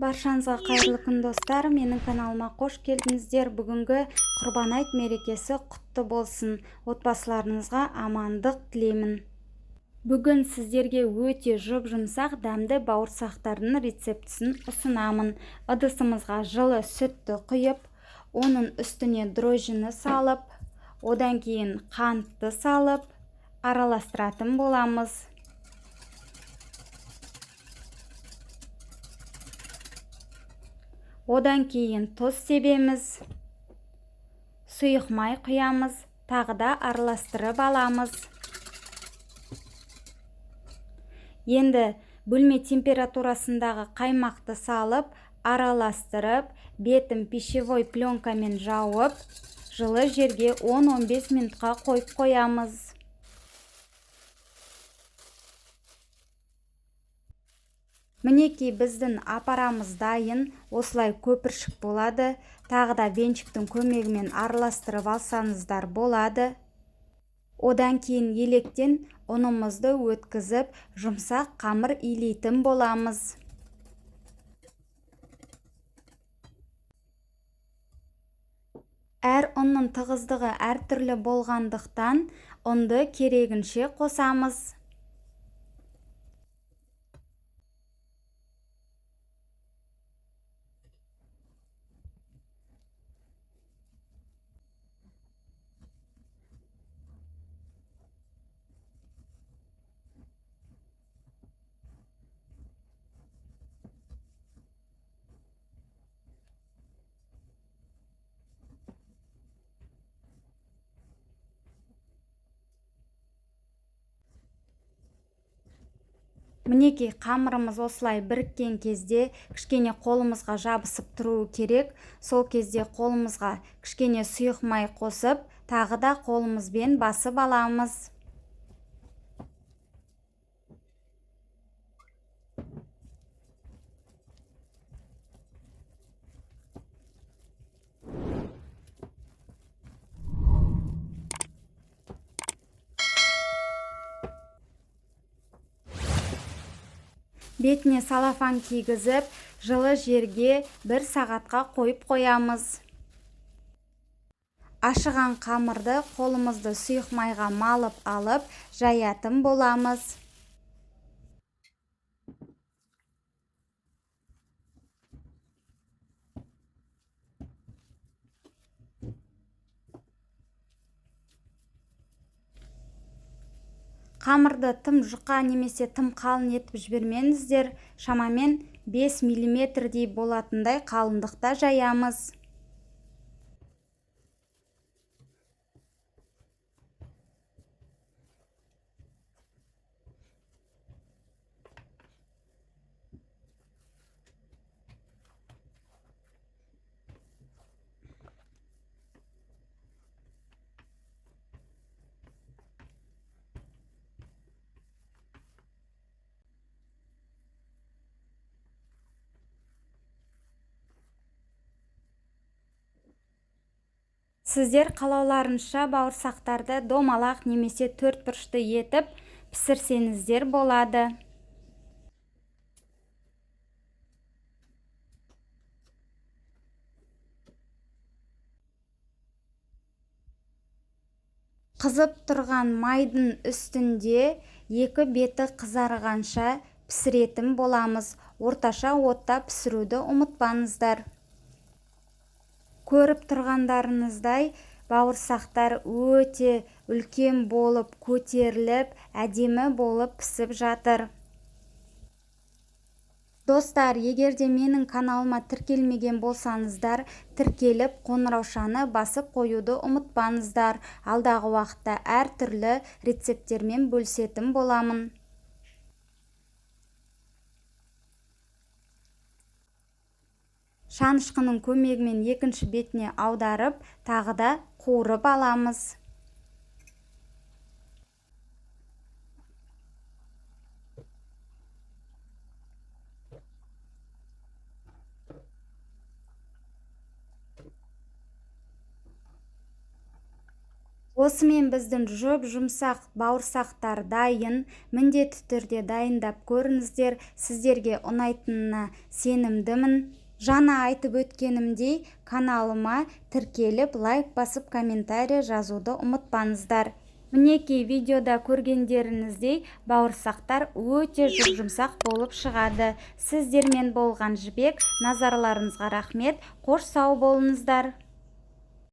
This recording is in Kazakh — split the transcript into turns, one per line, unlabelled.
Баршаңызға қайырлы күн достар, менің каналыма қош келдіңіздер. Бүгінгі Құрбан айт мерекесі құтты болсын. Отбасыларыңызға амандық тілеймін. Бүгін сіздерге өте жұп-жұмсақ дәмді бауырсақтардың рецептісін ұсынамын. Ыдысымызға жылы сүтті құйып, оның үстіне дрожжіні салып, одан кейін қантты салып, араластыратын боламыз. Одан кейін тұз себеміз, сұйық май құямыз, тағы да араластырып аламыз. Енді бөлме температурасындағы қаймақты салып, араластырып, бетін пищевой пленкамен жауып, жылы жерге 10-15 минутқа қойып қоямыз. Мінекей біздің апарамыз дайын, осылай көпіршік болады. Тағы да венчиктің көмегімен араластырып алсаңыздар болады. Одан кейін електен ұнымызды өткізіп, жұмсақ қамыр илейтін боламыз. Әр ұнның тығыздығы әртүрлі болғандықтан, ұнды керегінше қосамыз. Мінекей қамырымыз осылай біріккен кезде кішкене қолымызға жабысып тұруы керек. Сол кезде қолымызға кішкене сұйық май қосып, тағы да қолымызбен басып аламыз. Бетіне салафан кигізіп, жылы жерге 1 сағатқа қойып қоямыз. Ашыған қамырды қолымызды сұйық майға малып алып, жаятын боламыз. Қамырды тым жұқа немесе тым қалың етіп жібермеңіздер. Шамамен 5 мм болатындай қалыңдықта жаямыз. Сіздер қалауларынша бауырсақтарды домалақ немесе төртбұрышты етіп пісірсеңіздер болады. Қызып тұрған майдың үстінде екі беті қызарғанша пісіретін боламыз. Орташа отта пісіруді ұмытпаңыздар. Көріп тұрғандарыңыздай, бауырсақтар өте үлкен болып, көтеріліп, әдемі болып пісіп жатыр. Достар, егер де менің каналыма тіркелмеген болсаңыздар, тіркеліп, қоңыраушаны басып қоюды ұмытпаңыздар. Алдағы уақытта әртүрлі рецептермен бөлісетін боламын. Шанышқының көмегімен екінші бетіне аударып, тағы да қуырып аламыз. Осымен біздің жұп-жұмсақ бауырсақтар дайын. Міндетті түрде дайындап көріңіздер. Сіздерге ұнайтынына сенімдімін. Жаңа айтып өткенімдей, каналыма тіркеліп, лайк басып, комментарий жазуды ұмытпаңыздар. Мінекей видеода көргендеріңіздей бауырсақтар өте жұп-жұмсақ болып шығады. Сіздермен болған Жібек. Назарларыңызға рахмет. Қош сау болыңыздар.